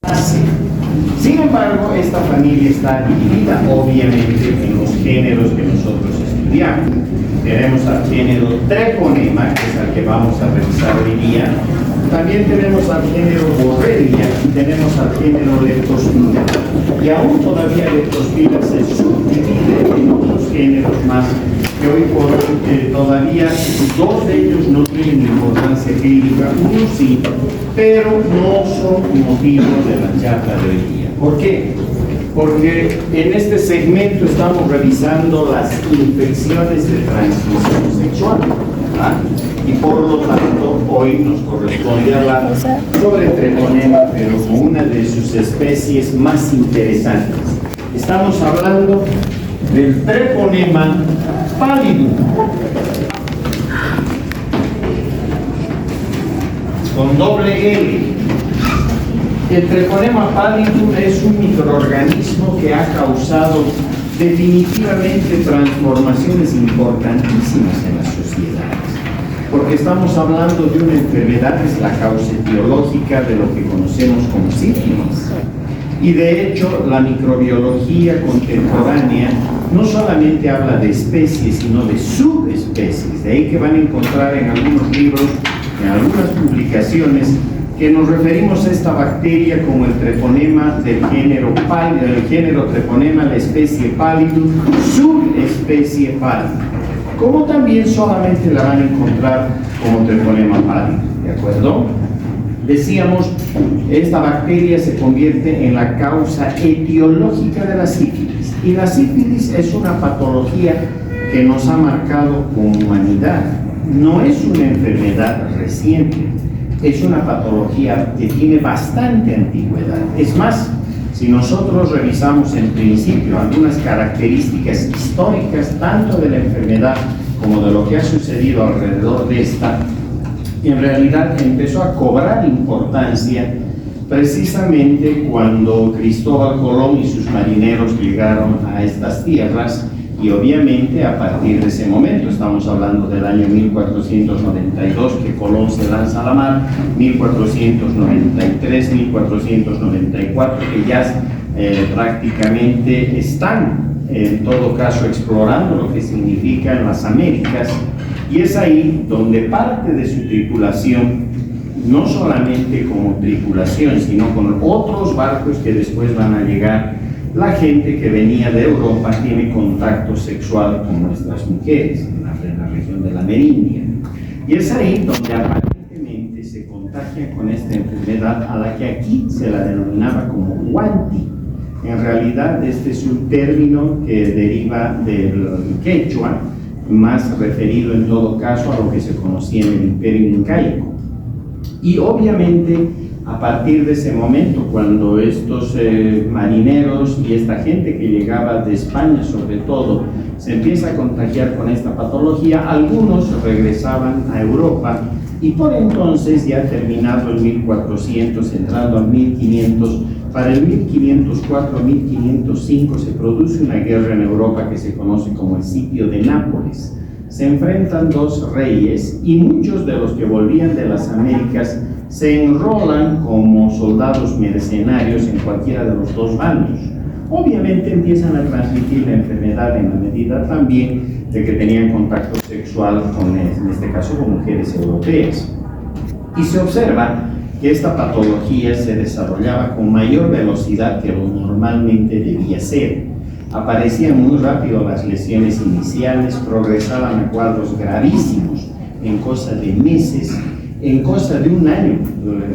base. Sin embargo, esta familia está dividida obviamente en los géneros que nosotros estudiamos. Tenemos al género treponema, que es el que vamos a revisar hoy día. También tenemos al género borrelia y tenemos al género leptospira. Y aún todavía leptospira se subdivide en otros géneros más, que hoy por hoy todavía dos de ellos no tienen importancia clínica, uno sí, pero no son motivo de la charla de hoy día. ¿Por qué? Porque en este segmento estamos revisando las infecciones de transmisión sexual, ¿verdad? Y por lo tanto hoy nos corresponde hablar sobre treponema, pero con una de sus especies más interesantes. Estamos hablando del treponema pallidum, con doble L. El treponema pallidum es un microorganismo que ha causado definitivamente transformaciones importantísimas en las sociedades, porque estamos hablando de una enfermedad que es la causa etiológica de lo que conocemos como sífilis. Y de hecho, la microbiología contemporánea no solamente habla de especies, sino de subespecies. De ahí que van a encontrar en algunos libros, en algunas publicaciones, que nos referimos a esta bacteria como el treponema del género treponema, la especie pallidum, subespecie pallidum. Como también solamente la van a encontrar como treponema pallidum, ¿de acuerdo? Decíamos, esta bacteria se convierte en la causa etiológica de la sífilis. Y la sífilis es una patología que nos ha marcado como humanidad. No es una enfermedad reciente, es una patología que tiene bastante antigüedad. Es más, si nosotros revisamos en principio algunas características históricas, tanto de la enfermedad como de lo que ha sucedido alrededor de esta, en realidad empezó a cobrar importancia precisamente cuando Cristóbal Colón y sus marineros llegaron a estas tierras, y obviamente a partir de ese momento, estamos hablando del año 1492 que Colón se lanza a la mar, 1493, 1494, que ya prácticamente están en todo caso explorando lo que significan las Américas, y es ahí donde parte de su tripulación, no solamente como tripulación, sino con otros barcos que después van a llegar, la gente que venía de Europa tiene contacto sexual con nuestras mujeres en la región de la Merindia. Y es ahí donde aparentemente se contagian con esta enfermedad, a la que aquí se la denominaba como guanti. En realidad este es un término que deriva del quechua, más referido en todo caso a lo que se conocía en el Imperio Incaico. Y obviamente a partir de ese momento, cuando estos marineros y esta gente que llegaba de España sobre todo se empieza a contagiar con esta patología, algunos regresaban a Europa, y por entonces, ya terminado el 1400, entrando al 1500, para el 1504-1505 se produce una guerra en Europa que se conoce como el sitio de Nápoles. Se enfrentan dos reyes y muchos de los que volvían de las Américas se enrolan como soldados mercenarios en cualquiera de los dos bandos. Obviamente empiezan a transmitir la enfermedad en la medida también de que tenían contacto sexual con, en este caso, con mujeres europeas. Y se observa que esta patología se desarrollaba con mayor velocidad que lo normalmente debía ser. Aparecían muy rápido las lesiones iniciales, progresaban a cuadros gravísimos en cosa de meses, en cosa de un año,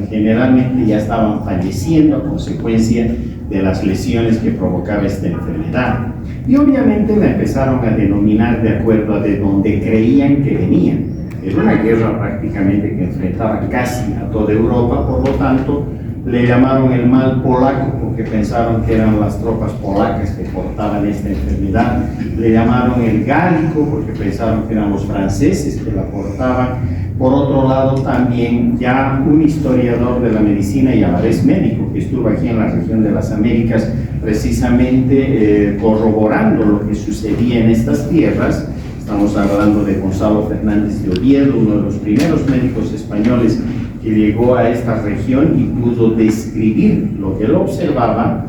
generalmente ya estaban falleciendo a consecuencia de las lesiones que provocaba esta enfermedad. Y obviamente la empezaron a denominar de acuerdo a de donde creían que venían. Era una guerra prácticamente que enfrentaba casi a toda Europa, por lo tanto le llamaron el mal polaco porque pensaron que eran las tropas polacas que portaban esta enfermedad. Le llamaron el gálico porque pensaron que eran los franceses que la portaban. Por otro lado, también ya un historiador de la medicina y a la vez médico que estuvo aquí en la región de las Américas, precisamente corroborando lo que sucedía en estas tierras. Estamos hablando de Gonzalo Fernández de Oviedo, uno de los primeros médicos españoles que llegó a esta región y pudo describir lo que él observaba.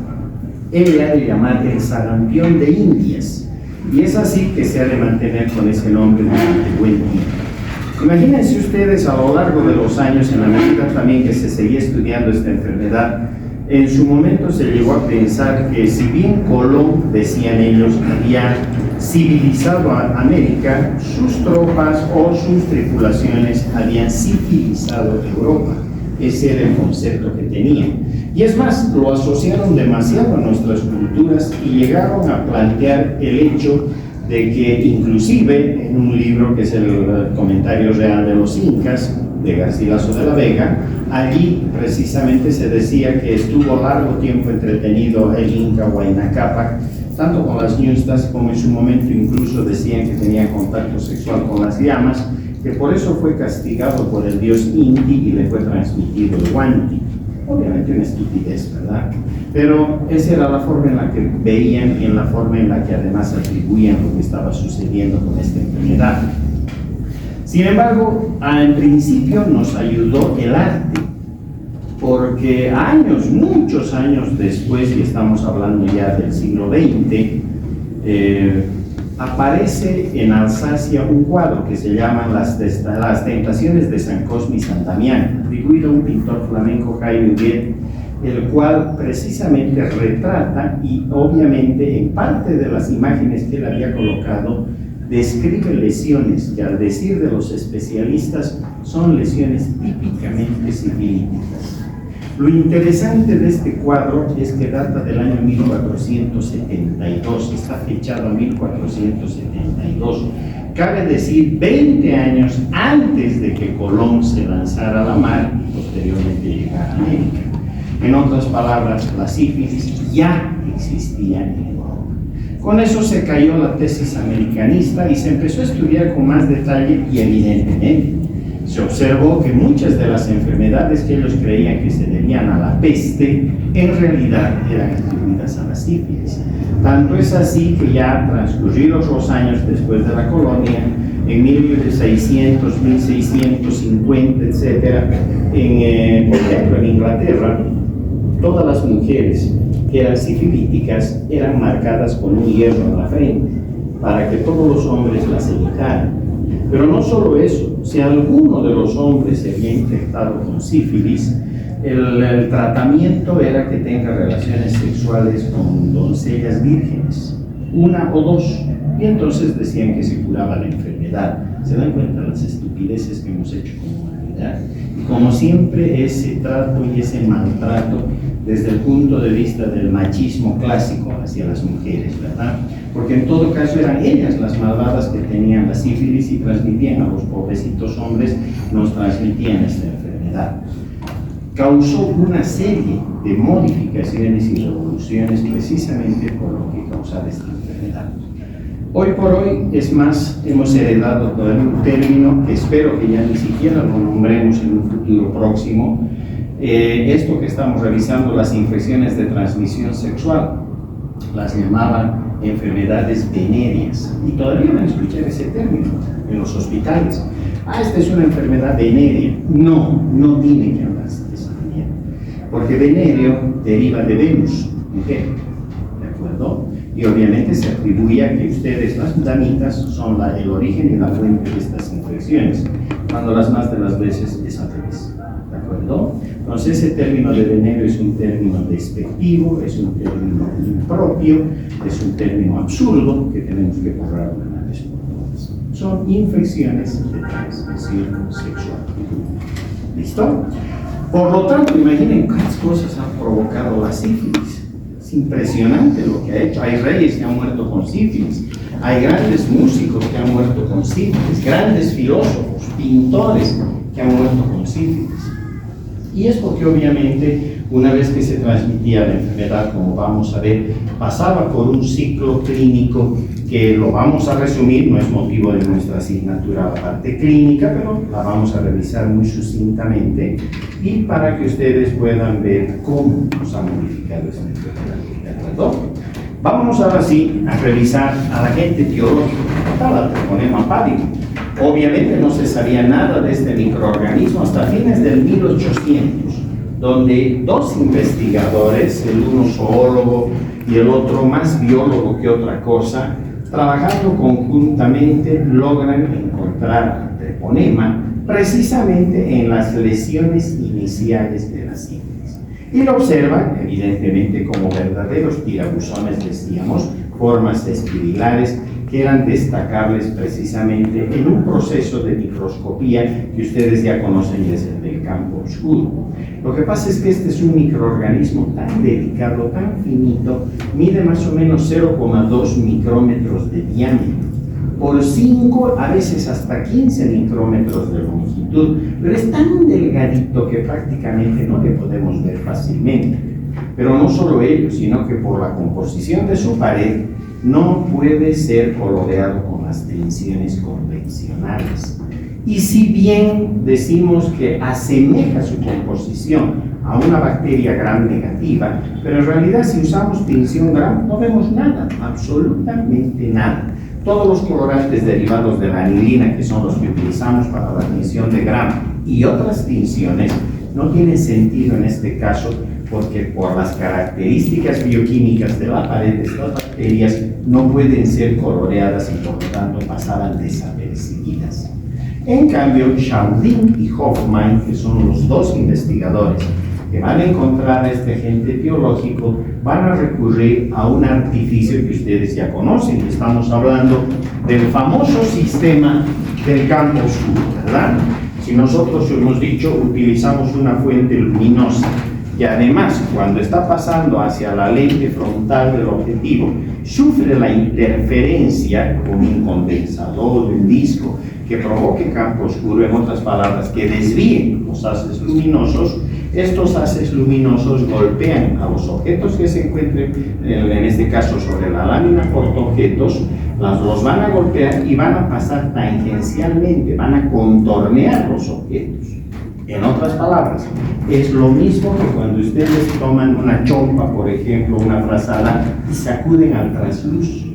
Él le ha de llamar el sarampión de Indias, y es así que se ha de mantener con ese nombre durante buen tiempo. Imagínense ustedes, a lo largo de los años, en la medida también que se seguía estudiando esta enfermedad, en su momento se llegó a pensar que si bien Colón, decían ellos, había civilizado a América, sus tropas o sus tripulaciones habían civilizado Europa. Ese era el concepto que tenían. Y es más, lo asociaron demasiado a nuestras culturas y llegaron a plantear el hecho de que inclusive en un libro que es el Comentario Real de los Incas, de Garcilaso de la Vega, allí precisamente se decía que estuvo largo tiempo entretenido el Inca Huayna Cápac, tanto con las ñustas como en su momento incluso decían que tenía contacto sexual con las llamas, que por eso fue castigado por el dios Inti y le fue transmitido el Huanti. Obviamente una estupidez, ¿verdad? Pero esa era la forma en la que veían, en la forma en la que además atribuían lo que estaba sucediendo con esta enfermedad. Sin embargo, en principio nos ayudó el arte, porque años, muchos años después, y estamos hablando ya del siglo XX, aparece en Alsacia un cuadro que se llama Las Tentaciones de San Cosme y San Damián, atribuido a un pintor flamenco, Jaime Huguet, el cual precisamente retrata y obviamente en parte de las imágenes que él había colocado describe lesiones que, al decir de los especialistas, son lesiones típicamente sifilíticas. Lo interesante de este cuadro es que data del año 1472, está fechado a 1472. Cabe decir, 20 años antes de que Colón se lanzara a la mar y posteriormente llegara a América. En otras palabras, la sífilis ya existía en Europa. Con eso se cayó la tesis americanista y se empezó a estudiar con más detalle y evidentemente se observó que muchas de las enfermedades que ellos creían que se debían a la peste, en realidad eran atribuidas a la sífilis. Tanto es así que ya transcurridos los años después de la colonia, en 1600, 1650, etc., por ejemplo, en Inglaterra, todas las mujeres que eran sifilíticas eran marcadas con un hierro en la frente, para que todos los hombres las evitaran. Pero no solo eso, si alguno de los hombres se había infectado con sífilis, el tratamiento era que tenga relaciones sexuales con doncellas vírgenes, una o dos, y entonces decían que se curaba la enfermedad. ¿Se dan cuenta de las estupideces que hemos hecho como humanidad? Y como siempre, ese trato y ese maltrato desde el punto de vista del machismo clásico hacia las mujeres, ¿verdad? Porque en todo caso eran ellas las malvadas que tenían la sífilis y transmitían a los pobrecitos hombres, nos transmitían esta enfermedad. Causó una serie de modificaciones y revoluciones precisamente por lo que causaba esta enfermedad. Hoy por hoy, es más, hemos heredado todavía un término que espero que ya ni siquiera lo nombremos en un futuro próximo. Esto que estamos revisando, las infecciones de transmisión sexual, las llamaban enfermedades venéreas, y todavía van a escuchar ese término en los hospitales. Esta es una enfermedad venérea. No tiene que hablarse de esa manera, porque venéreo deriva de Venus, mujer, ¿de acuerdo? Y obviamente se atribuye a que ustedes, las damitas, son el origen y la fuente de estas infecciones, cuando las más de las veces es al revés, ¿de acuerdo? Entonces ese término de venéreo es un término despectivo, es un término impropio, es un término absurdo que tenemos que borrar una vez por todas. Son infecciones de transmisión sexual. ¿Listo? Por lo tanto, imaginen cuántas cosas han provocado la sífilis. Es impresionante lo que ha hecho. Hay reyes que han muerto con sífilis, hay grandes músicos que han muerto con sífilis, grandes filósofos, pintores que han muerto con sífilis. Y es porque obviamente una vez que se transmitía la enfermedad, como vamos a ver, pasaba por un ciclo clínico que lo vamos a resumir, no es motivo de nuestra asignatura la parte clínica, pero la vamos a revisar muy sucintamente y para que ustedes puedan ver cómo nos ha modificado esta enfermedad, ¿de acuerdo? Vamos ahora sí a revisar al agente etiológico, al Treponema pallidum. Obviamente no se sabía nada de este microorganismo hasta fines del 1800, donde dos investigadores, el uno zoólogo y el otro más biólogo que otra cosa, trabajando conjuntamente logran encontrar el treponema precisamente en las lesiones iniciales de las ingles. Y lo observan, evidentemente, como verdaderos tirabuzones, decíamos, formas espirilares que eran destacables precisamente en un proceso de microscopía que ustedes ya conocen, y es el del campo oscuro. Lo que pasa es que este es un microorganismo tan delicado, tan finito, mide más o menos 0,2 micrómetros de diámetro, por 5, a veces hasta 15 micrómetros de longitud, pero es tan delgadito que prácticamente no le podemos ver fácilmente. Pero no solo ello, sino que por la composición de su pared no puede ser coloreado con las tensiones convencionales. Y si bien decimos que asemeja su composición a una bacteria gram negativa, pero en realidad si usamos tinción gram no vemos nada, absolutamente nada. Todos los colorantes derivados de la anilina, que son los que utilizamos para la tinción de gram, y otras tinciones, no tienen sentido en este caso, porque por las características bioquímicas de la pared de estas bacterias no pueden ser coloreadas y por lo tanto pasaban desapercibidas. En cambio, Chaudin y Hoffman, que son los dos investigadores que van a encontrar este agente etiológico, van a recurrir a un artificio que ustedes ya conocen. Estamos hablando del famoso sistema del campo oscuro, ¿verdad? Si nosotros hemos dicho, utilizamos una fuente luminosa, y además, cuando está pasando hacia la lente frontal del objetivo, sufre la interferencia con un condensador, un disco, que provoque campo oscuro, en otras palabras, que desvíen los haces luminosos. Estos haces luminosos golpean a los objetos que se encuentren, en este caso sobre la lámina portaobjetos, los van a golpear y van a pasar tangencialmente, van a contornear los objetos. En otras palabras, es lo mismo que cuando ustedes toman una chompa, por ejemplo, una frazada, y sacuden al trasluz.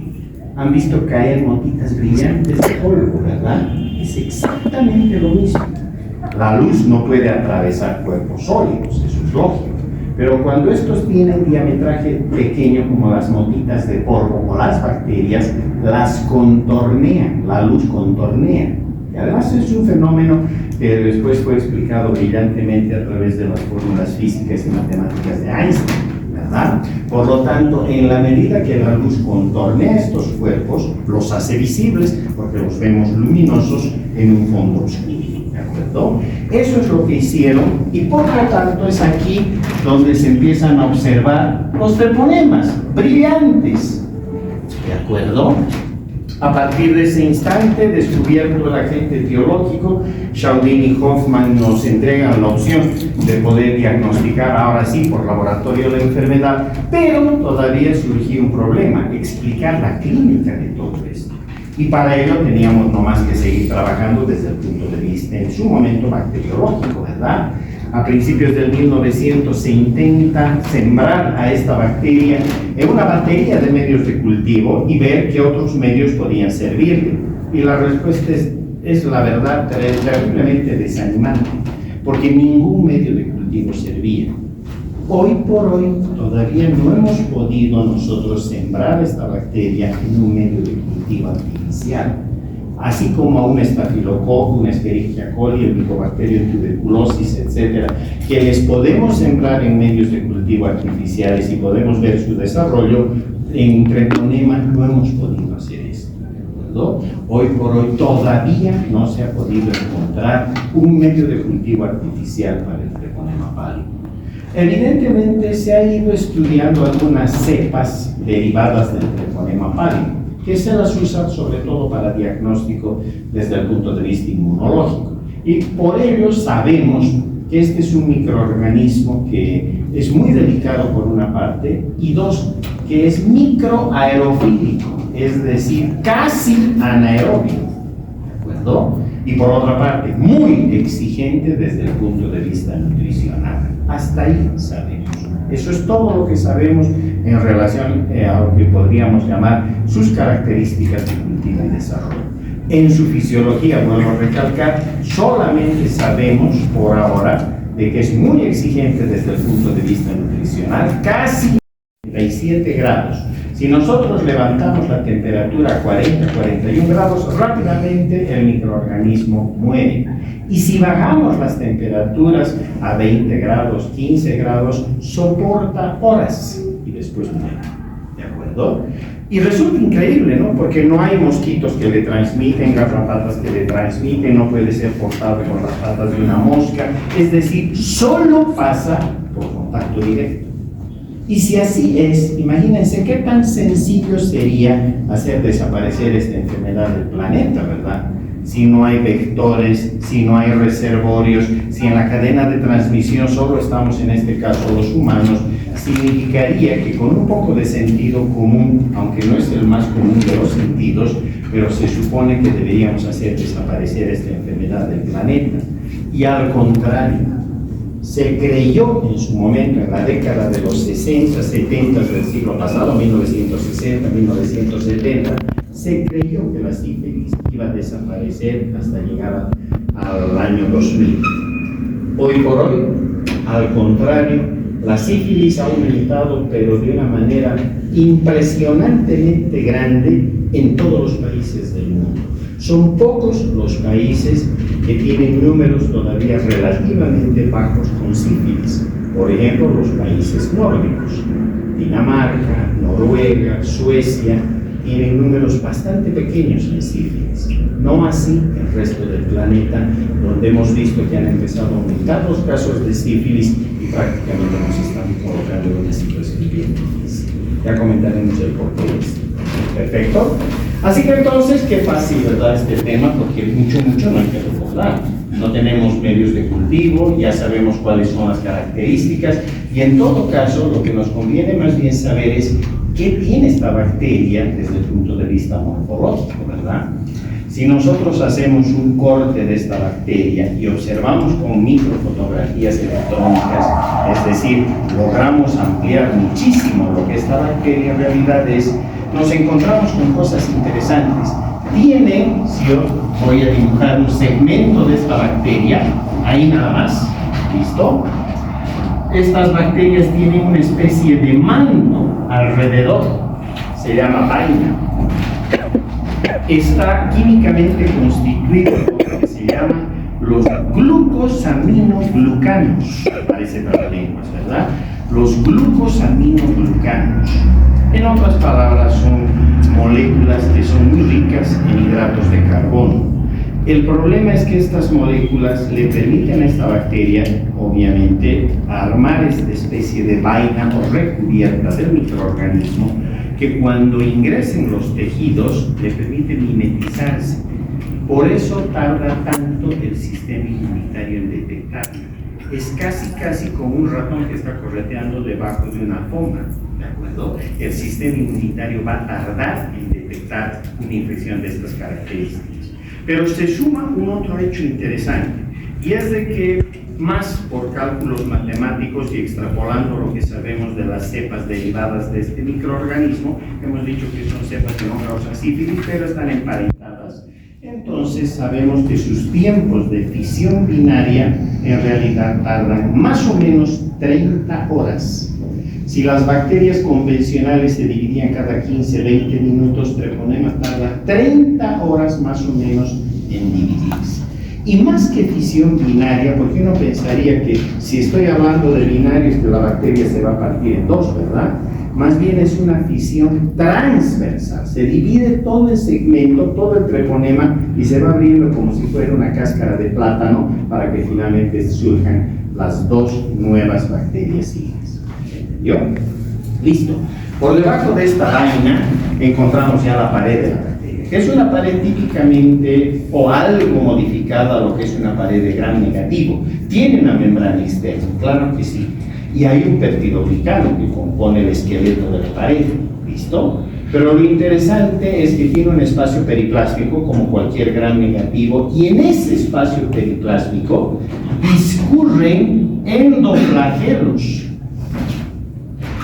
Han visto caer motitas brillantes de polvo, ¿verdad? Es exactamente lo mismo. La luz no puede atravesar cuerpos sólidos, eso es lógico. Pero cuando estos tienen diametraje pequeño, como las motitas de polvo o las bacterias, las contornean, la luz contornea. Y además es un fenómeno que después fue explicado brillantemente a través de las fórmulas físicas y matemáticas de Einstein, ¿verdad? Por lo tanto, en la medida que la luz contornea estos cuerpos, los hace visibles porque los vemos luminosos en un fondo oscuro, ¿de acuerdo? Eso es lo que hicieron, y por lo tanto es aquí donde se empiezan a observar los treponemas brillantes, ¿de acuerdo? A partir de ese instante, descubierto el agente etiológico, Chaudin y Hoffman nos entregan la opción de poder diagnosticar ahora sí por laboratorio la enfermedad, pero todavía surgía un problema: explicar la clínica de todo esto. Y para ello teníamos no más que seguir trabajando desde el punto de vista, en su momento, bacteriológico, ¿verdad? A principios del 1900 se intenta sembrar a esta bacteria en una batería de medios de cultivo y ver qué otros medios podían servirle. Y la respuesta es la verdad, terriblemente desanimante, porque ningún medio de cultivo servía. Hoy por hoy todavía no hemos podido nosotros sembrar esta bacteria en un medio de cultivo artificial, así como a un estafilococo, una Escherichia coli, el Mycobacterium tuberculosis, etcétera, que les podemos sembrar en medios de cultivo artificiales y podemos ver su desarrollo. En treponema no hemos podido hacer esto, ¿de acuerdo? Hoy por hoy todavía no se ha podido encontrar un medio de cultivo artificial para el treponema pallidum. Evidentemente se ha ido estudiando algunas cepas derivadas del treponema pallidum, que se las usa sobre todo para diagnóstico desde el punto de vista inmunológico. Y por ello sabemos que este es un microorganismo que es muy delicado por una parte, y dos, que es microaerofílico, es decir, casi anaeróbico, ¿de acuerdo? Y por otra parte, muy exigente desde el punto de vista nutricional. Hasta ahí sabemos. Eso es todo lo que sabemos en relación a lo que podríamos llamar sus características de cultivo y desarrollo. En su fisiología, vuelvo a recalcar, solamente sabemos por ahora de que es muy exigente desde el punto de vista nutricional, casi 37 grados. Si nosotros levantamos la temperatura a 40, 41 grados, rápidamente el microorganismo muere. Y si bajamos las temperaturas a 20 grados, 15 grados, soporta horas y después muere. ¿De acuerdo? Y resulta increíble, ¿no? Porque no hay mosquitos que le transmiten, garrapatas que le transmiten, no puede ser portado por las patas de una mosca. Es decir, solo pasa por contacto directo. Y si así es, imagínense qué tan sencillo sería hacer desaparecer esta enfermedad del planeta, ¿verdad? Si no hay vectores, si no hay reservorios, si en la cadena de transmisión solo estamos en este caso los humanos, significaría que con un poco de sentido común, aunque no es el más común de los sentidos, pero se supone que deberíamos hacer desaparecer esta enfermedad del planeta. Y al contrario, se creyó en su momento, en la década de los 60, 70 del siglo pasado, 1960, 1970, se creyó que la sífilis iba a desaparecer hasta llegar al año 2000. Hoy por hoy, al contrario, la sífilis ha aumentado, pero de una manera impresionantemente grande en todos los países del mundo. Son pocos los países que tienen números todavía relativamente bajos con sífilis. Por ejemplo, los países nórdicos, Dinamarca, Noruega, Suecia, tienen números bastante pequeños en sífilis. No así el resto del planeta, donde hemos visto que han empezado a aumentar los casos de sífilis y prácticamente nos están colocando en una situación bien difícil. Ya comentaremos el porqué de esto. Perfecto. Así que entonces, qué fácil, ¿verdad?, este tema, porque mucho no hay que recordar. No tenemos medios de cultivo, ya sabemos cuáles son las características, y en todo caso, lo que nos conviene más bien saber es qué tiene esta bacteria desde el punto de vista morfológico, ¿verdad? Si nosotros hacemos un corte de esta bacteria y observamos con microfotografías electrónicas, es decir, logramos ampliar muchísimo lo que esta bacteria en realidad es, nos encontramos con cosas interesantes. Tiene, si yo voy a dibujar un segmento de esta bacteria, ahí nada más, ¿listo? Estas bacterias tienen una especie de manto alrededor, se llama vaina. Está químicamente constituido por lo que se llama los glucosaminoglucanos. Parece para lenguas, ¿verdad? Los glucosaminoglucanos. En otras palabras, son moléculas que son muy ricas en hidratos de carbono. El problema es que estas moléculas le permiten a esta bacteria, obviamente, armar esta especie de vaina o recubierta del microorganismo que cuando ingresen los tejidos le permite mimetizarse. Por eso tarda tanto el sistema inmunitario en detectarlo. Es casi como un ratón que está correteando debajo de una alfombra, ¿de acuerdo? El sistema inmunitario va a tardar en detectar una infección de estas características. Pero se suma un otro hecho interesante, y es de que más por cálculos matemáticos y extrapolando lo que sabemos de las cepas derivadas de este microorganismo, hemos dicho que son cepas que no causan sífilis, pero están emparentadas. Entonces sabemos que sus tiempos de fisión binaria en realidad tardan más o menos 30 horas. Si las bacterias convencionales se dividían cada 15-20 minutos, Treponema tarda 30 horas más o menos en dividirse. Y más que fisión binaria, porque uno pensaría que si estoy hablando de binarios, que la bacteria se va a partir en dos, ¿verdad? Más bien es una fisión transversal. Se divide todo el segmento, todo el treponema, y se va abriendo como si fuera una cáscara de plátano para que finalmente surjan las dos nuevas bacterias hijas. ¿Entendió? Listo. Por debajo de esta vaina encontramos ya la pared de la bacteria, que es una pared típicamente o algo modificada a lo que es una pared de gram negativo. Tiene una membrana externa, claro que sí. Y hay un peptidoglicano que compone el esqueleto de la pared, ¿listo? Pero lo interesante es que tiene un espacio periplásmico como cualquier gram negativo, y en ese espacio periplásmico discurren endoflagelos.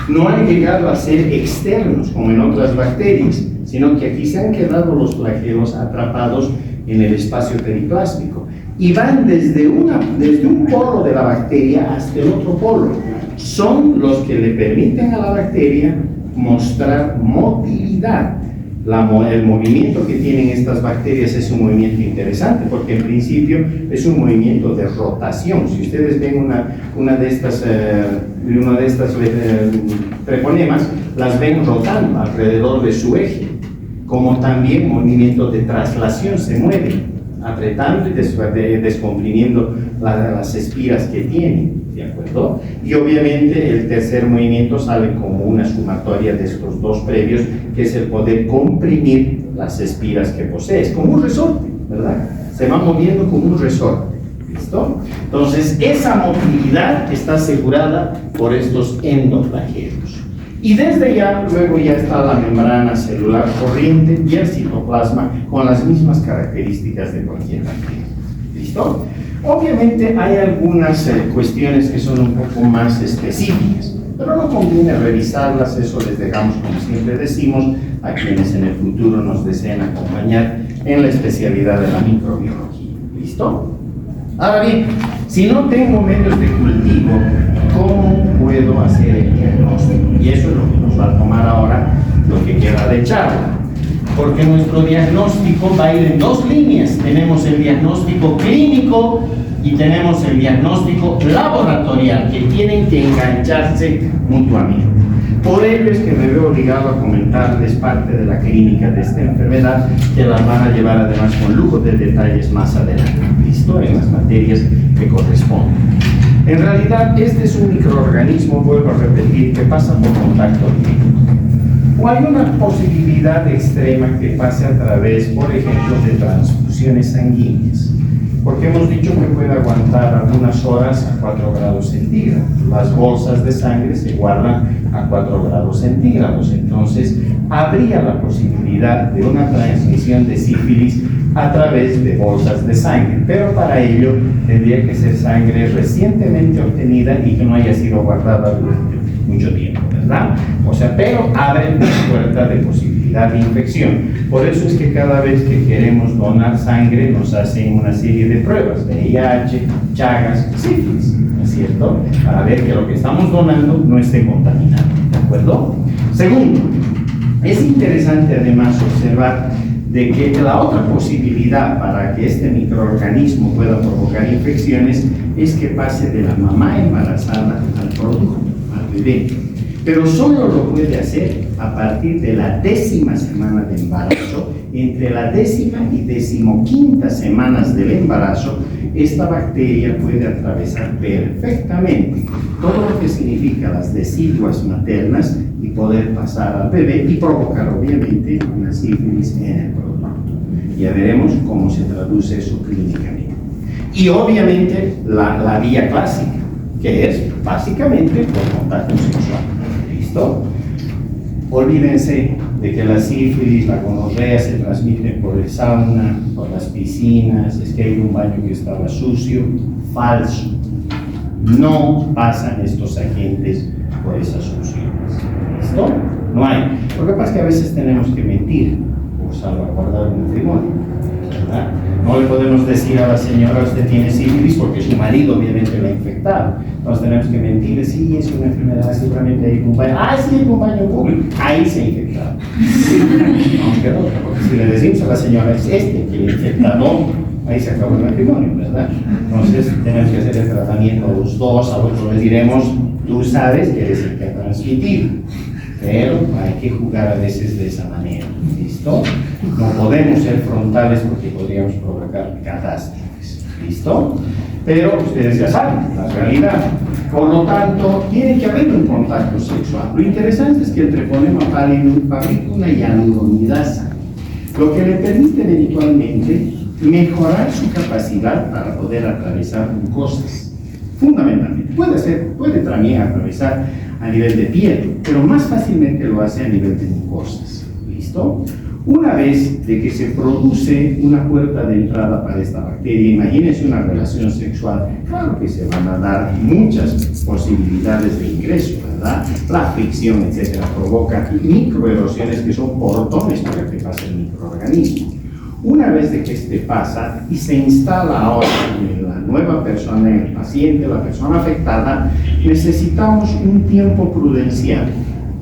no han llegado a ser externos como en otras bacterias, sino que aquí se han quedado los flagelos atrapados en el espacio periplásmico y van desde un polo de la bacteria hasta el otro polo. Son los que le permiten a la bacteria mostrar motilidad. El movimiento que tienen estas bacterias es un movimiento interesante porque en principio es un movimiento de rotación. Si ustedes ven una de estas treponemas, las ven rotando alrededor de su eje, como también movimientos de traslación, se mueven apretando y descomprimiendo las espiras que tienen, ¿de acuerdo? Y obviamente el tercer movimiento sale como una sumatoria de estos dos previos, que es el poder comprimir las espiras que posee. Es como un resorte, ¿verdad? Se va moviendo como un resorte, ¿listo? Entonces, esa movilidad está asegurada por estos endoflagelos. Y desde ya, luego ya está la membrana celular corriente y el citoplasma con las mismas características de cualquier bacteria. ¿Listo? Obviamente hay algunas cuestiones que son un poco más específicas, pero no conviene revisarlas, eso les dejamos, como siempre decimos, a quienes en el futuro nos deseen acompañar en la especialidad de la microbiología. ¿Listo? Ahora bien, si no tengo medios de cultivo, ¿cómo puedo hacer el diagnóstico? Y eso es lo que nos va a tomar ahora lo que queda de charla. Porque nuestro diagnóstico va a ir en dos líneas. Tenemos el diagnóstico clínico y tenemos el diagnóstico laboratorial, que tienen que engancharse mutuamente. Por ello es que me veo obligado a comentarles parte de la clínica de esta enfermedad, que las van a llevar además con lujo de detalles más adelante, ¿listo? En las materias que corresponden. En realidad, este es un microorganismo, vuelvo a repetir, que pasa por contacto directo. O hay una posibilidad extrema que pase a través, por ejemplo, de transfusiones sanguíneas, porque hemos dicho que puede aguantar algunas horas a 4 grados centígrados. Las bolsas de sangre se guardan a 4 grados centígrados, entonces habría la posibilidad de una transmisión de sífilis a través de bolsas de sangre, pero para ello tendría que ser sangre recientemente obtenida y que no haya sido guardada durante mucho tiempo, ¿verdad? O sea, pero abre una puerta de posibilidad de infección. Por eso es que cada vez que queremos donar sangre nos hacen una serie de pruebas, VIH, Chagas, sífilis, ¿no es cierto? Para ver que lo que estamos donando no esté contaminado, ¿de acuerdo? Segundo, es interesante además observar de que la otra posibilidad para que este microorganismo pueda provocar infecciones es que pase de la mamá embarazada al producto, al bebé. Pero solo lo puede hacer a partir de la 10ª semana de embarazo. Entre la 10ª y 15ª semanas del embarazo, esta bacteria puede atravesar perfectamente todo lo que significa las deciduas maternas y poder pasar al bebé y provocar obviamente una sífilis en el producto. Ya veremos cómo se traduce eso clínicamente. Y obviamente la vía clásica, que es básicamente por contacto sexual. ¿Listo? Olvídense de que la sífilis, la gonorrea se transmite por el sauna, por las piscinas, es que hay un baño que estaba sucio. Falso. No pasan estos agentes por esas succiones. ¿Listo? No hay. Lo que pasa es que a veces tenemos que mentir por salvaguardar un matrimonio, ¿verdad? No le podemos decir a la señora, usted tiene sífilis, porque su marido obviamente la ha infectado. Entonces tenemos que mentir, sí, es una enfermedad, seguramente hay un baño. Ah, sí, hay un baño público. Ahí se ha infectado. No queda otra, porque si le decimos a la señora, es este que le ha infectado, ahí se acabó el matrimonio, ¿verdad? Entonces tenemos que hacer el tratamiento a los dos, a otros les diremos, tú sabes que eres el que ha transmitido. Pero hay que jugar a veces de esa manera, ¿listo? No podemos ser frontales porque podríamos provocar catástrofes, ¿listo? Pero ustedes ya saben, la realidad. Por lo tanto, tiene que haber un contacto sexual. Lo interesante es que el treponema pallidum fabrica una hialuronidasa, lo que le permite eventualmente mejorar su capacidad para poder atravesar mucosas. Fundamentalmente, puede también atravesar a nivel de piel, pero más fácilmente lo hace a nivel de mucosas. ¿Listo? Una vez de que se produce una puerta de entrada para esta bacteria, imagínense una relación sexual, claro que se van a dar muchas posibilidades de ingreso, ¿verdad? La fricción, etcétera, provoca microerosiones que son portones para que pase el microorganismo. Una vez de que este pasa y se instala ahora en la nueva persona, en el paciente, la persona afectada, necesitamos un tiempo prudencial,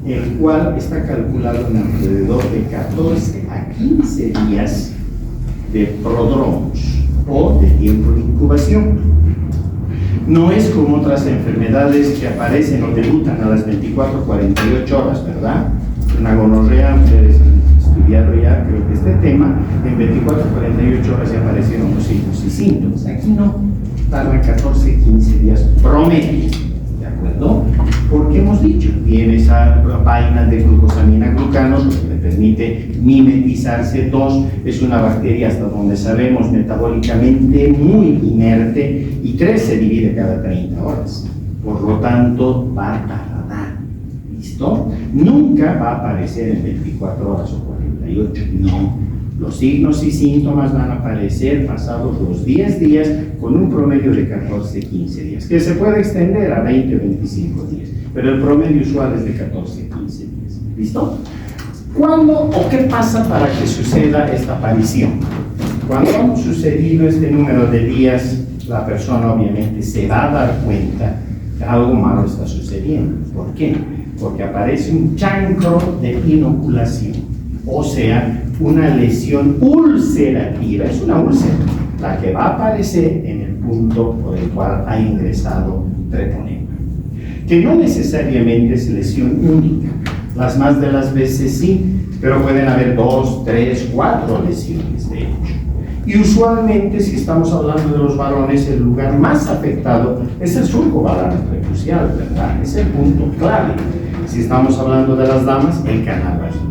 el cual está calculado en alrededor de 14 a 15 días de prodromos o de tiempo de incubación. No es como otras enfermedades que aparecen o debutan a las 24 o 48 horas, ¿verdad? Una gonorrea, ustedes han estudiado ya, creo que este tema, en 24 o 48 horas ya aparecieron los signos y síntomas. Aquí no, tarda 14 15 días promedio, ¿de acuerdo? Porque hemos dicho, tiene esa vaina de glucosamina-glucanos, lo que le permite mimetizarse. 2, es una bacteria hasta donde sabemos metabólicamente muy inerte, y 3, se divide cada 30 horas. Por lo tanto, va a tardar. ¿Listo? Nunca va a aparecer en 24 horas o 48, no. Los signos y síntomas van a aparecer pasados los 10 días con un promedio de 14-15 días, que se puede extender a 20 o 25 días, pero el promedio usual es de 14-15 días. ¿Listo? ¿Cuándo o qué pasa para que suceda esta aparición? Cuando ha sucedido este número de días, la persona obviamente se va a dar cuenta que algo malo está sucediendo. ¿Por qué? Porque aparece un chancro de inoculación, o sea, una lesión ulcerativa. Es una úlcera la que va a aparecer en el punto por el cual ha ingresado treponema, que no necesariamente es lesión única. Las más de las veces sí, pero pueden haber 2, 3, 4 lesiones de hecho. Y usualmente, si estamos hablando de los varones, el lugar más afectado es el surco varal prepucial, ¿verdad? Es el punto clave. Si estamos hablando de las damas, el canal vaginal.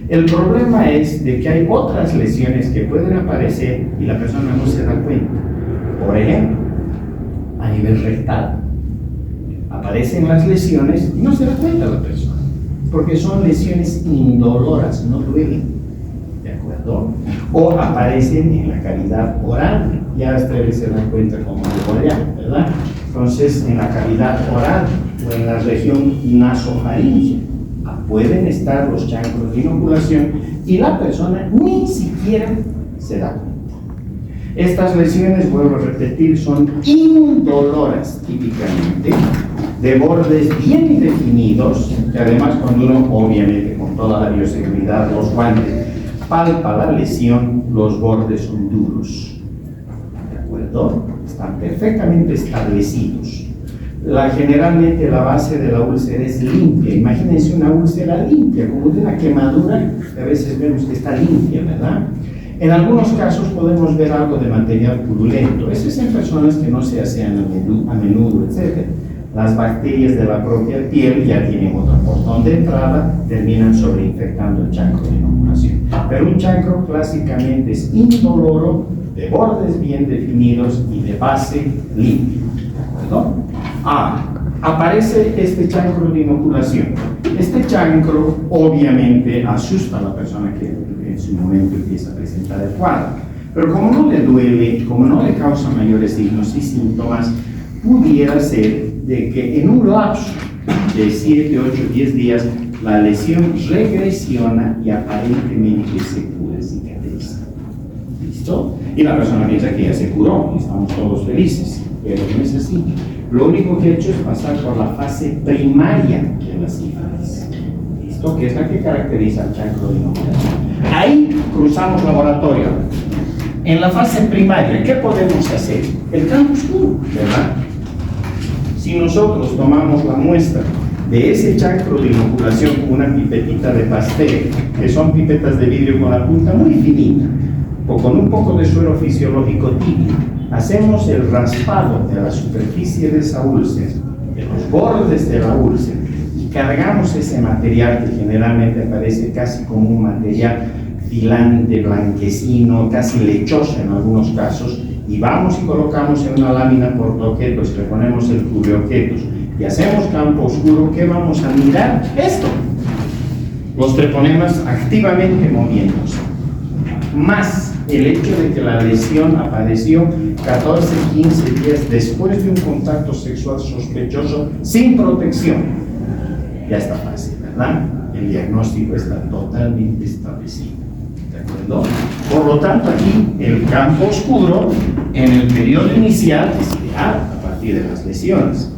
El problema es de que hay otras lesiones que pueden aparecer y la persona no se da cuenta. Por ejemplo, a nivel rectal, aparecen las lesiones y no se da cuenta la persona, porque son lesiones indoloras, no duelen, ¿de acuerdo? O aparecen en la cavidad oral, ya ustedes se dan cuenta como digo allá, ¿verdad? Entonces, en la cavidad oral o en la región nasofaringea pueden estar los chancros de inoculación y la persona ni siquiera se da cuenta. Estas lesiones, vuelvo a repetir, son indoloras típicamente, de bordes bien definidos, que además cuando uno, obviamente con toda la bioseguridad, los guantes, palpa la lesión, los bordes son duros. ¿De acuerdo? Están perfectamente establecidos. Generalmente la base de la úlcera es limpia. Imagínense una úlcera limpia, como de una quemadura, que a veces vemos que está limpia, ¿verdad? En algunos casos podemos ver algo de material purulento. Eso es en personas que no se asean a menudo, etc. Las bacterias de la propia piel ya tienen otro portón de entrada, terminan sobreinfectando el chancro de inoculación. Pero un chancro clásicamente es indoloro, de bordes bien definidos y de base limpia. ¿De acuerdo? Aparece este chancro de inoculación. Este chancro obviamente asusta a la persona que en su momento empieza a presentar el cuadro. Pero como no le duele, como no le causa mayores signos y síntomas, pudiera ser de que en un lapso de 7, 8, 10 días la lesión regresiona y aparentemente se cura, cicatriza. ¿Listo? Y la persona piensa que ya se curó y estamos todos felices, pero no es así. Lo único que he hecho es pasar por la fase primaria de la sífilis, ¿listo? Que es la que caracteriza el chancro de inoculación. Ahí cruzamos laboratorio. En la fase primaria, ¿qué podemos hacer? El campo oscuro, ¿verdad? Si nosotros tomamos la muestra de ese chancro de inoculación con una pipetita de pastel, que son pipetas de vidrio con la punta muy finita, o con un poco de suero fisiológico tibio, hacemos el raspado de la superficie de esa úlcera, de los bordes de la úlcera, y cargamos ese material que generalmente aparece casi como un material filante, blanquecino, casi lechoso en algunos casos, y vamos y colocamos en una lámina portaobjetos, le ponemos el cubreobjetos y hacemos campo oscuro. ¿Qué vamos a mirar? Esto. los treponemas activamente moviéndose, más el hecho de que la lesión apareció 14-15 días después de un contacto sexual sospechoso sin protección. Ya está fácil, ¿verdad? El diagnóstico está totalmente establecido. ¿De acuerdo? Por lo tanto, aquí el campo oscuro en el periodo inicial es ideal a partir de las lesiones.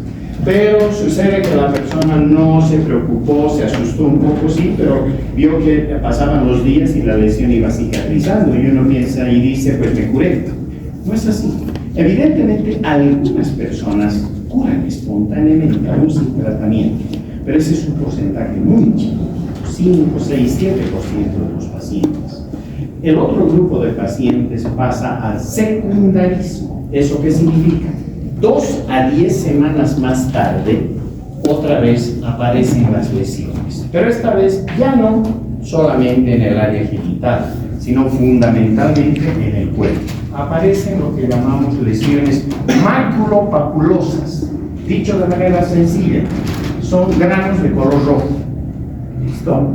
Pero sucede que la persona no se preocupó, se asustó un poco, sí, pero vio que pasaban los días y la lesión iba cicatrizando y uno piensa y dice, pues me curé. No es así. Evidentemente, algunas personas curan espontáneamente, aún sin tratamiento, pero ese es un porcentaje muy chico, 5, 6, 7% de los pacientes. El otro grupo de pacientes pasa al secundarismo. ¿Eso qué significa? 2 a 10 semanas más tarde, otra vez aparecen las lesiones. Pero esta vez ya no solamente en el área genital, sino fundamentalmente en el cuerpo. Aparecen lo que llamamos lesiones maculopapulosas. Dicho de manera sencilla, son granos de color rojo. ¿Listo?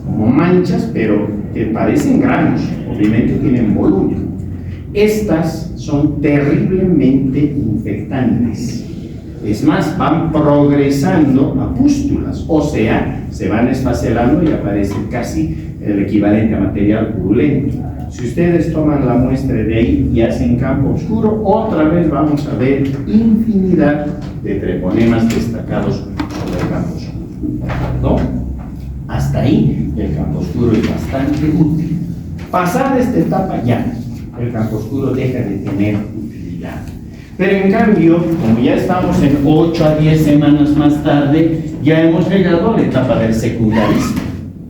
Como manchas, pero que parecen granos. Obviamente tienen volumen. Estas son terriblemente infectantes. Es más, van progresando a pústulas, o sea, se van esfacelando y aparece casi el equivalente a material purulento. Si ustedes toman la muestra de ahí y hacen campo oscuro, otra vez vamos a ver infinidad de treponemas destacados sobre el campo oscuro. ¿No? Hasta ahí el campo oscuro es bastante útil. Pasada esta etapa ya, el campo oscuro deja de tener utilidad. Pero en cambio, como ya estamos en 8 a 10 semanas más tarde, ya hemos llegado a la etapa del secundarismo,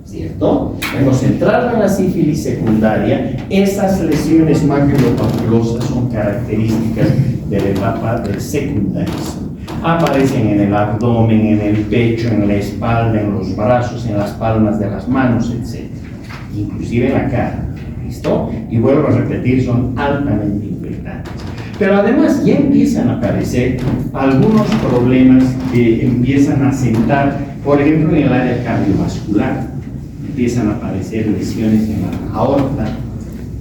¿cierto? Hemos entrado en la sífilis secundaria. Esas lesiones maculopapulosas son características de la etapa del secundarismo. Aparecen en el abdomen, en el pecho, en la espalda, en los brazos, en las palmas de las manos, etc. Inclusive en la cara. ¿Listo? Y vuelvo a repetir, son altamente infectantes. Pero además ya empiezan a aparecer algunos problemas que empiezan a sentar, por ejemplo, en el área cardiovascular. Empiezan a aparecer lesiones en la aorta,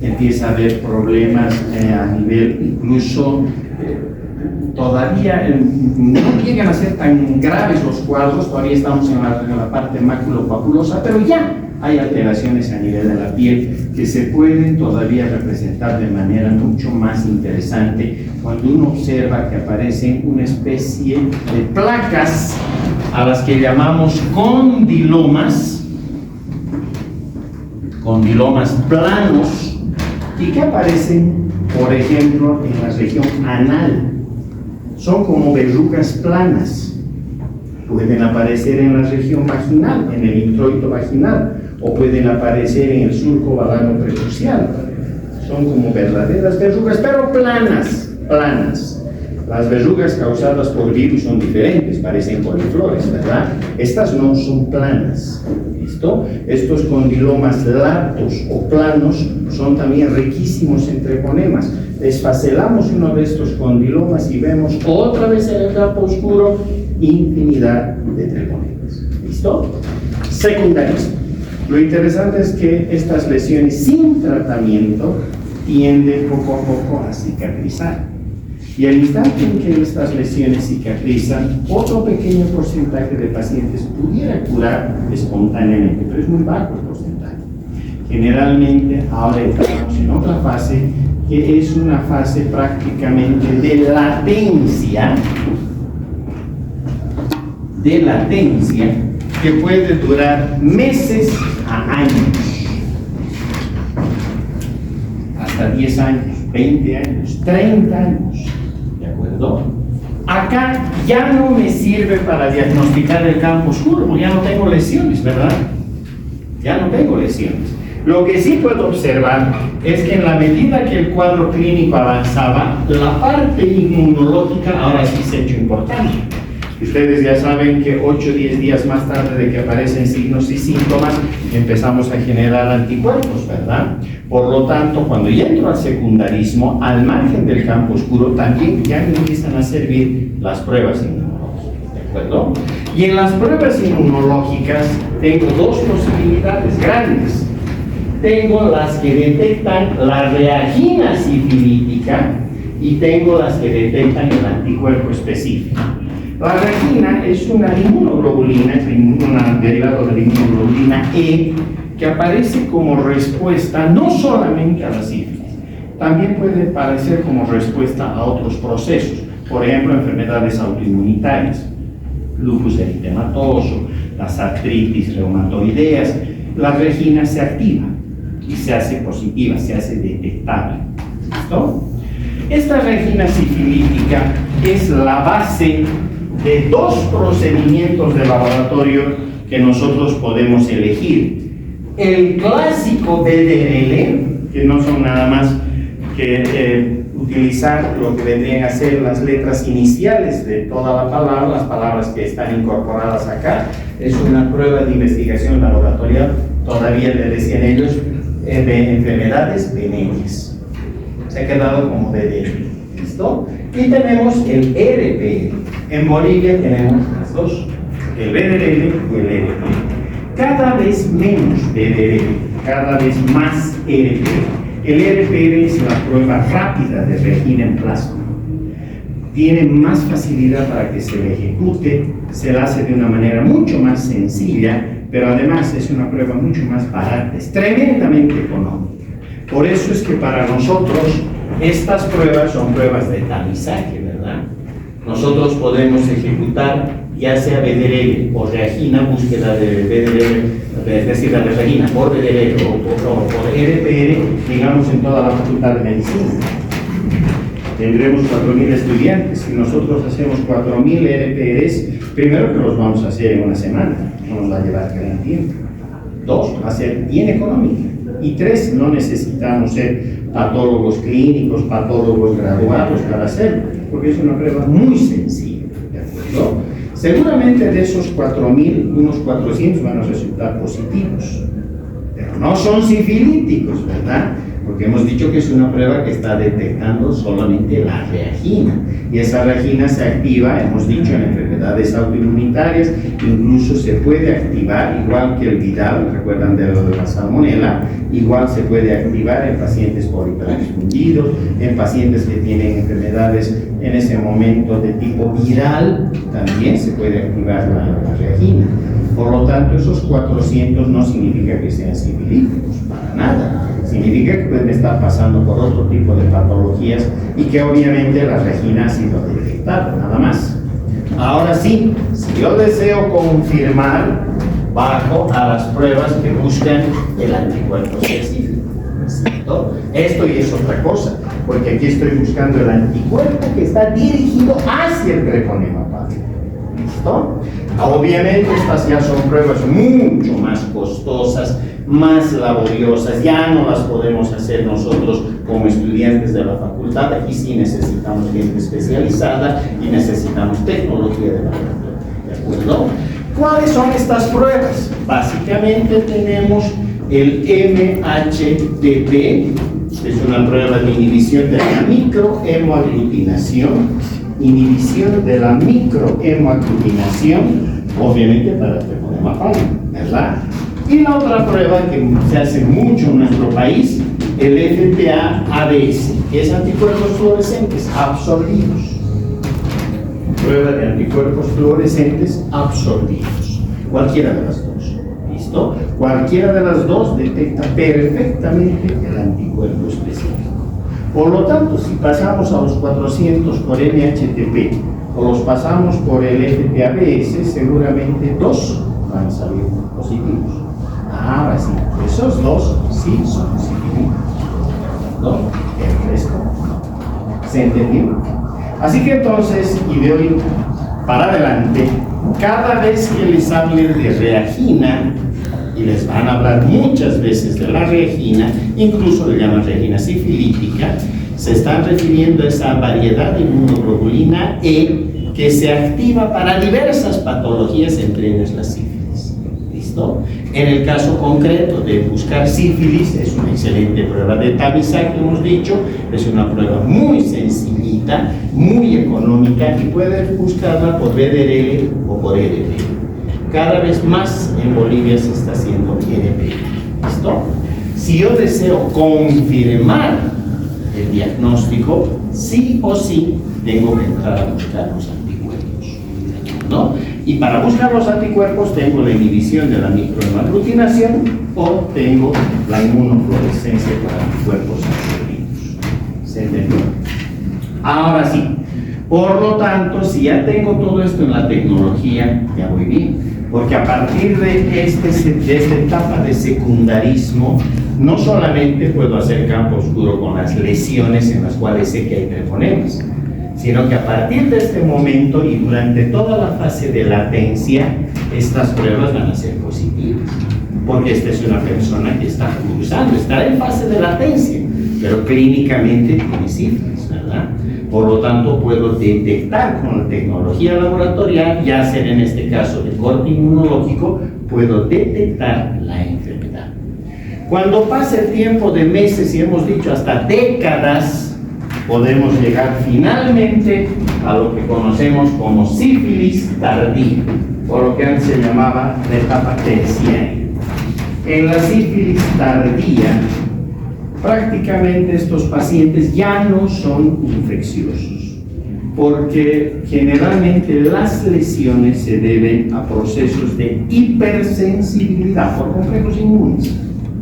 empieza a haber problemas a nivel incluso, todavía no llegan a ser tan graves los cuadros, todavía estamos en la parte maculopapulosa, pero ya hay alteraciones a nivel de la piel que se pueden todavía representar de manera mucho más interesante cuando uno observa que aparecen una especie de placas a las que llamamos condilomas planos y que aparecen, por ejemplo, en la región anal. Son como verrugas planas. Pueden aparecer en la región vaginal, en el introito vaginal, o pueden aparecer en el surco balano prepucial. Son como verdaderas verrugas, pero planas. Las verrugas causadas por virus son diferentes, parecen coliflores, ¿verdad? Estas no son planas. ¿Listo? Estos condilomas latos o planos son también riquísimos en treponemas. Desfacelamos uno de estos condilomas y vemos otra vez en el campo oscuro infinidad de treponemas. ¿Listo? Secundarismo. Lo interesante es que estas lesiones sin tratamiento tienden poco a poco a cicatrizar. Y al instante en que estas lesiones cicatrizan, otro pequeño porcentaje de pacientes pudiera curar espontáneamente, pero es muy bajo el porcentaje. Generalmente ahora estamos en otra fase, que es una fase prácticamente de latencia, que puede durar meses a años, hasta 10 años, 20 años, 30 años. ¿De acuerdo? Acá ya no me sirve para diagnosticar el campo oscuro, porque ya no tengo lesiones, ¿verdad? Ya no tengo lesiones. Lo que sí puedo observar es que en la medida que el cuadro clínico avanzaba, la parte inmunológica ahora sí se ha hecho importante. Ustedes ya saben que 8 o 10 días más tarde de que aparecen signos y síntomas, empezamos a generar anticuerpos, ¿verdad? Por lo tanto, cuando ya entro al secundarismo, al margen del campo oscuro, también ya me empiezan a servir las pruebas inmunológicas, ¿de acuerdo? Y en las pruebas inmunológicas tengo dos posibilidades grandes. Tengo las que detectan la reagina sifilítica y tengo las que detectan el anticuerpo específico. La reagina es una inmunoglobulina, un derivado de la inmunoglobulina E, que aparece como respuesta no solamente a la sífilis, también puede aparecer como respuesta a otros procesos, por ejemplo, enfermedades autoinmunitarias, lupus eritematoso, las artritis reumatoideas. La reagina se activa y se hace positiva, se hace detectable. ¿Listo? Esta reagina sifilítica es la base de dos procedimientos de laboratorio que nosotros podemos elegir. El clásico DDL, que no son nada más que utilizar lo que vendrían a ser las letras iniciales de toda la palabra, las palabras que están incorporadas acá. Es una prueba de investigación laboratorial, todavía le decían ellos, de enfermedades venéreas. Se ha quedado como DDL. ¿Listo? Y tenemos el RPL. En Bolivia tenemos las dos, el BDL y el RPL. Cada vez menos BDL, cada vez más RPL. El RPL es la prueba rápida de reagina en plasma. Tiene más facilidad para que se le ejecute, se la hace de una manera mucho más sencilla, pero además es una prueba mucho más barata, es tremendamente económica. Por eso es que para nosotros estas pruebas son pruebas de tamizaje, ¿verdad? Nosotros podemos ejecutar ya sea BDL o reagina, búsqueda de BDL, es decir, la reagina por BDL o por RPL, digamos, en toda la Facultad de Medicina. Tendremos 4.000 estudiantes. Si nosotros hacemos 4.000 RPLs, primero que los vamos a hacer en una semana, no nos va a llevar gran tiempo. 2, va a ser bien económica. Y 3, no necesitamos ser patólogos clínicos, patólogos graduados para hacerlo, porque es una prueba muy sencilla, ¿de acuerdo? Seguramente de esos 4.000, unos 400 van a resultar positivos, pero no son sifilíticos, ¿verdad? Porque hemos dicho que es una prueba que está detectando solamente la reagina, y esa reagina se activa, hemos dicho, en enfermedades autoinmunitarias, incluso se puede activar, igual que el Vidal, recuerdan de lo de la salmonela, igual se puede activar en pacientes politransfundidos, en pacientes que tienen enfermedades en ese momento de tipo viral, también se puede activar la reagina. Por lo tanto, esos 400 no significa que sean sifilíticos, para nada. Significa que pueden estar pasando por otro tipo de patologías y que obviamente la reagina ha sido detectada, nada más. Ahora sí, si yo deseo confirmar, bajo a las pruebas que buscan el anticuerpo específico. ¿Cierto? Esto y es otra cosa, porque aquí estoy buscando el anticuerpo que está dirigido hacia el treponema pálida. ¿Listo? Obviamente estas ya son pruebas mucho más costosas, más laboriosas, ya no las podemos hacer nosotros como estudiantes de la facultad. Aquí sí necesitamos gente especializada y necesitamos tecnología de laboratorio. ¿De acuerdo? ¿Cuáles son estas pruebas? Básicamente tenemos el MHTP, es una prueba de inhibición de la microhemoaglutinación, inhibición de la microhemoaglutinación, obviamente para el treponema pálido, ¿verdad? Y la otra prueba que se hace mucho en nuestro país, el FTA-ABS, que es anticuerpos fluorescentes absorbidos. Prueba de anticuerpos fluorescentes absorbidos. Cualquiera de las dos. ¿Listo? Cualquiera de las dos detecta perfectamente el anticuerpo específico. Por lo tanto, si pasamos a los 400 por MHTP o los pasamos por el FTA-ABS, seguramente dos van a salir positivos. Ahora sí, esos dos sí son positivos, ¿no? El resto no. ¿Se entendió? Así que entonces, y de hoy para adelante, cada vez que les hablen de reagina, y les van a hablar muchas veces de la reagina, incluso le llaman reagina sifilítica, se están refiriendo a esa variedad de inmunoglobulina E que se activa para diversas patologías, entre ellas la sífilis. ¿Listo? En el caso concreto de buscar sífilis, es una excelente prueba de tamizaje, hemos dicho, es una prueba muy sencillita, muy económica y puedes buscarla por BDRL o por EDP. Cada vez más en Bolivia se está haciendo EDP. ¿Listo? Si yo deseo confirmar el diagnóstico, sí o sí tengo que entrar a buscar los anticuerpos, ¿no? Y para buscar los anticuerpos tengo la inhibición de la microhemaglutinación o tengo la inmunofluorescencia para anticuerpos anticuerpos. ¿Se entendió? Ahora sí, por lo tanto, si ya tengo todo esto en la tecnología, ya voy bien, porque a partir de esta etapa de secundarismo, no solamente puedo hacer campo oscuro con las lesiones en las cuales sé que hay treponemas, sino que a partir de este momento y durante toda la fase de latencia, estas pruebas van a ser positivas, porque esta es una persona que está cursando, está en fase de latencia, pero clínicamente tiene sífilis, ¿verdad? Por lo tanto, puedo detectar con tecnología laboratorial, ya sea en este caso de corte inmunológico, puedo detectar la enfermedad. Cuando pase el tiempo de meses, y hemos dicho hasta décadas, podemos llegar finalmente a lo que conocemos como sífilis tardía, o lo que antes se llamaba la etapa terciaria. En la sífilis tardía, prácticamente estos pacientes ya no son infecciosos, porque generalmente las lesiones se deben a procesos de hipersensibilidad por complejos inmunes.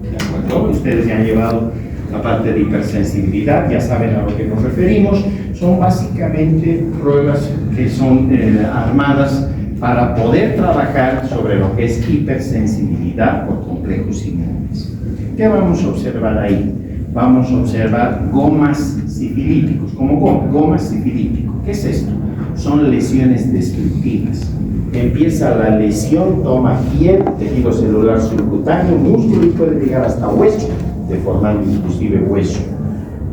¿De acuerdo? Ustedes ya han llevado la parte de hipersensibilidad, ya saben a lo que nos referimos. Son básicamente pruebas que son armadas para poder trabajar sobre lo que es hipersensibilidad por complejos inmunes. ¿Qué vamos a observar ahí? Vamos a observar gomas sifilíticos, como gomas sifilíticos. ¿Qué es esto? Son lesiones destructivas. Empieza la lesión, toma piel, tejido celular subcutáneo, músculo y puede llegar hasta hueso, deformando inclusive hueso.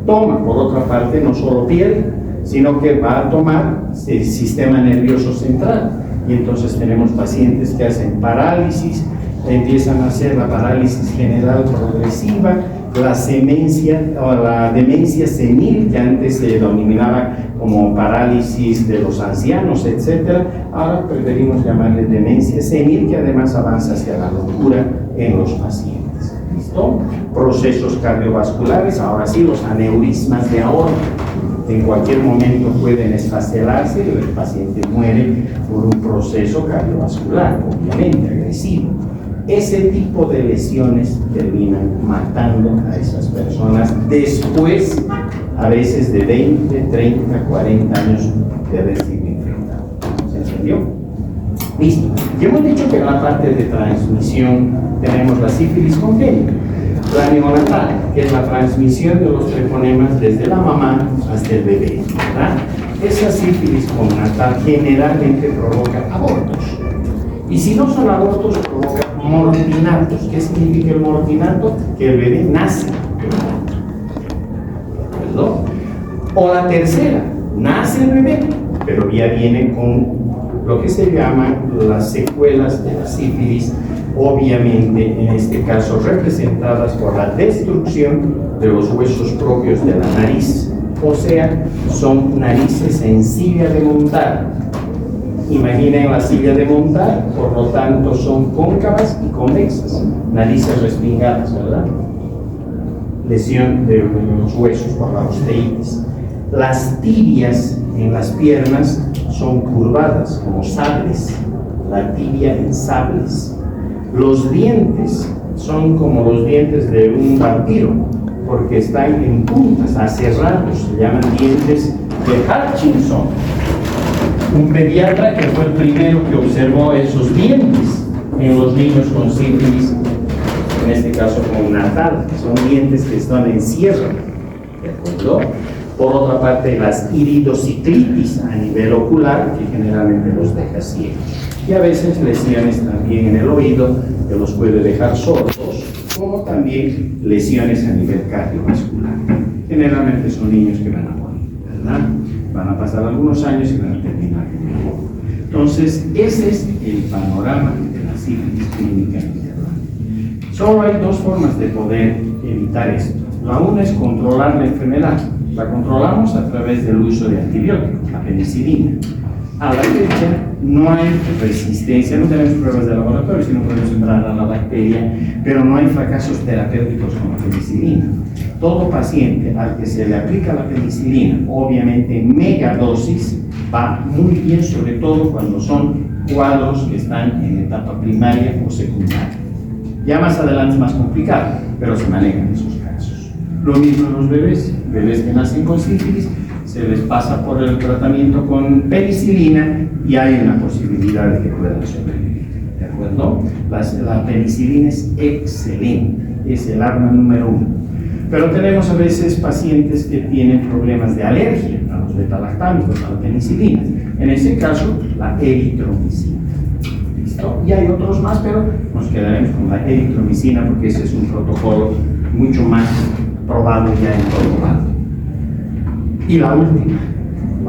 Toma, por otra parte, no solo piel, sino que va a tomar el sistema nervioso central. Y entonces tenemos pacientes que hacen parálisis, empiezan a hacer la parálisis general progresiva, la demencia senil, que antes se denominaba como parálisis de los ancianos, etc. Ahora preferimos llamarle demencia senil, que además avanza hacia la locura en los pacientes. ¿Listo? Procesos cardiovasculares, ahora sí, los aneurismas de aorta. En cualquier momento pueden esfacelarse y el paciente muere por un proceso cardiovascular, obviamente agresivo. Ese tipo de lesiones terminan matando a esas personas después, a veces de 20, 30, 40 años de haber sido infectado. ¿Se entendió? Listo. Y hemos dicho que en la parte de transmisión tenemos la sífilis congénita, la neonatal, que es la transmisión de los treponemas desde la mamá hasta el bebé, ¿verdad? Esa sífilis congénita generalmente provoca abortos. Y si no son abortos, provoca mortinatos. ¿Qué significa el mortinato? Que el bebé nace ¿verdad? O la tercera, nace el bebé, pero ya viene con lo que se llaman las secuelas de la sífilis, obviamente en este caso representadas por la destrucción de los huesos propios de la nariz, o sea, son narices en silla de montar. Imaginen la silla de montar, por lo tanto son cóncavas y convexas, narices respingadas, ¿verdad? Lesión de los huesos por la osteitis. Las tibias en las piernas son curvadas como sables, la tibia en sables. Los dientes son como los dientes de un vampiro, porque están en puntas, aserrados, se llaman dientes de Hutchinson. Un pediatra que fue el primero que observó esos dientes en los niños con sífilis, en este caso con natal, que son dientes que están en cierre, ¿de acuerdo? Por otra parte, las iridociclitis a nivel ocular, que generalmente los deja ciegos. Y a veces lesiones también en el oído, que los puede dejar sordos, como también lesiones a nivel cardiovascular. Generalmente son niños que van a morir, ¿verdad? Van a pasar algunos años y van a terminar con el mundo. Entonces, ese es el panorama de la sífilis clínica interna. Solo hay dos formas de poder evitar esto. La una es controlar la enfermedad. La controlamos a través del uso de antibióticos, la penicilina. A la fecha no hay resistencia, no tenemos pruebas de laboratorio, si no podemos entrar a la bacteria, pero no hay fracasos terapéuticos con la penicilina. Todo paciente al que se le aplica la penicilina, obviamente en megadosis, va muy bien, sobre todo cuando son cuadros que están en etapa primaria o secundaria. Ya más adelante es más complicado, pero se manejan esos casos. Lo mismo en los bebés que nacen con sífilis, se les pasa por el tratamiento con penicilina y hay una posibilidad de que puedan sobrevivir. ¿De acuerdo? La penicilina es excelente, es el arma número uno. Pero tenemos a veces pacientes que tienen problemas de alergia a los betalactámicos, a la penicilina. En ese caso, la eritromicina. ¿Listo? Y hay otros más, pero nos quedaremos con la eritromicina porque ese es un protocolo mucho más probado ya en todo lado. Y la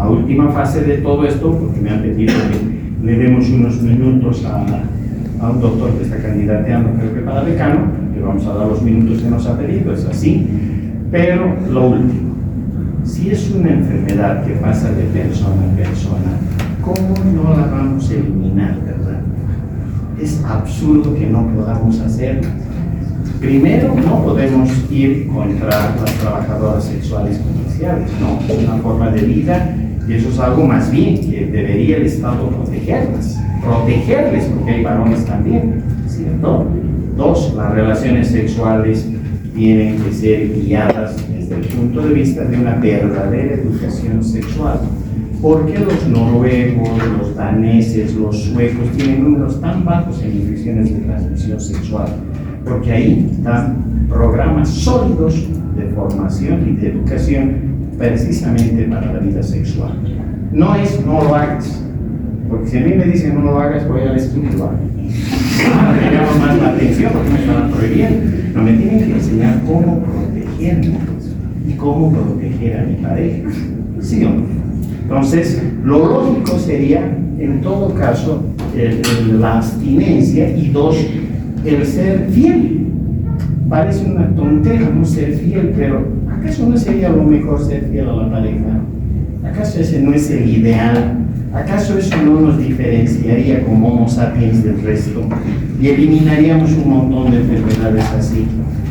última fase de todo esto, porque me han pedido que le demos unos minutos a un doctor que está candidateando, creo que para decano, que vamos a dar los minutos que nos ha pedido, es así. Pero lo último, si es una enfermedad que pasa de persona a persona, ¿cómo no la vamos a eliminar, verdad? Es absurdo que no podamos hacerlo. Primero, no podemos ir contra las trabajadoras sexuales comerciales, no, es una forma de vida y eso es algo más bien que debería el Estado protegerles, porque hay varones también, ¿cierto? Dos, las relaciones sexuales tienen que ser guiadas desde el punto de vista de una verdadera educación sexual. ¿Por qué los noruegos, los daneses, los suecos tienen números tan bajos en infecciones de transmisión sexual? Porque ahí están programas sólidos de formación y de educación precisamente para la vida sexual. No es no lo hagas, porque si a mí me dicen no lo hagas, voy a la esquina y lo hago. Me llama más la atención porque me están prohibiendo. No, me tienen que enseñar cómo protegerme y cómo proteger a mi pareja. ¿Sí o no? Entonces, lo lógico sería, en todo caso, la abstinencia y dos, el ser fiel. Parece una tontería no ser fiel, pero ¿acaso no sería lo mejor ser fiel a la pareja? ¿Acaso ese no es el ideal? ¿Acaso eso no nos diferenciaría como Homo sapiens del resto? Y eliminaríamos un montón de enfermedades así.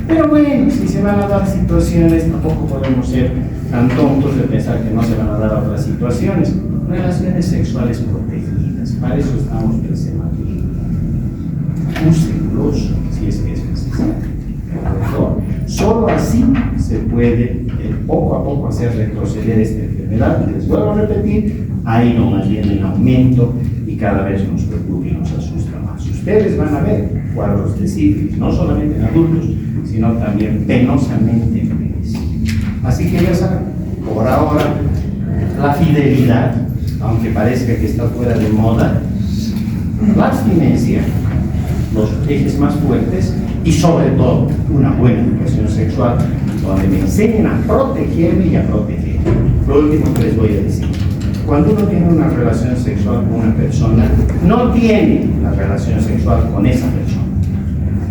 Pero bueno, si se van a dar situaciones, tampoco podemos ser tan tontos de pensar que no se van a dar otras situaciones. Relaciones sexuales protegidas, para eso estamos pensando aquí. Úsenlos si es que es necesario. Solo así se puede poco a poco hacer retroceder esta enfermedad. Y les vuelvo a repetir, ha ido más bien en aumento y cada vez nos preocupa y nos asusta más. Ustedes van a ver cuadros de sífilis, no solamente en adultos, sino también penosamente en bebés. Así que ya saben, por ahora, la fidelidad, aunque parezca que está fuera de moda, la abstinencia, los ejes más fuertes y sobre todo una buena educación sexual donde me enseñen a protegerme y a proteger. Lo último que les voy a decir, cuando uno tiene una relación sexual con una persona, no tiene la relación sexual con esa persona,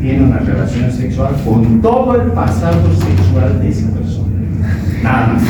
tiene una relación sexual con todo el pasado sexual de esa persona, nada más.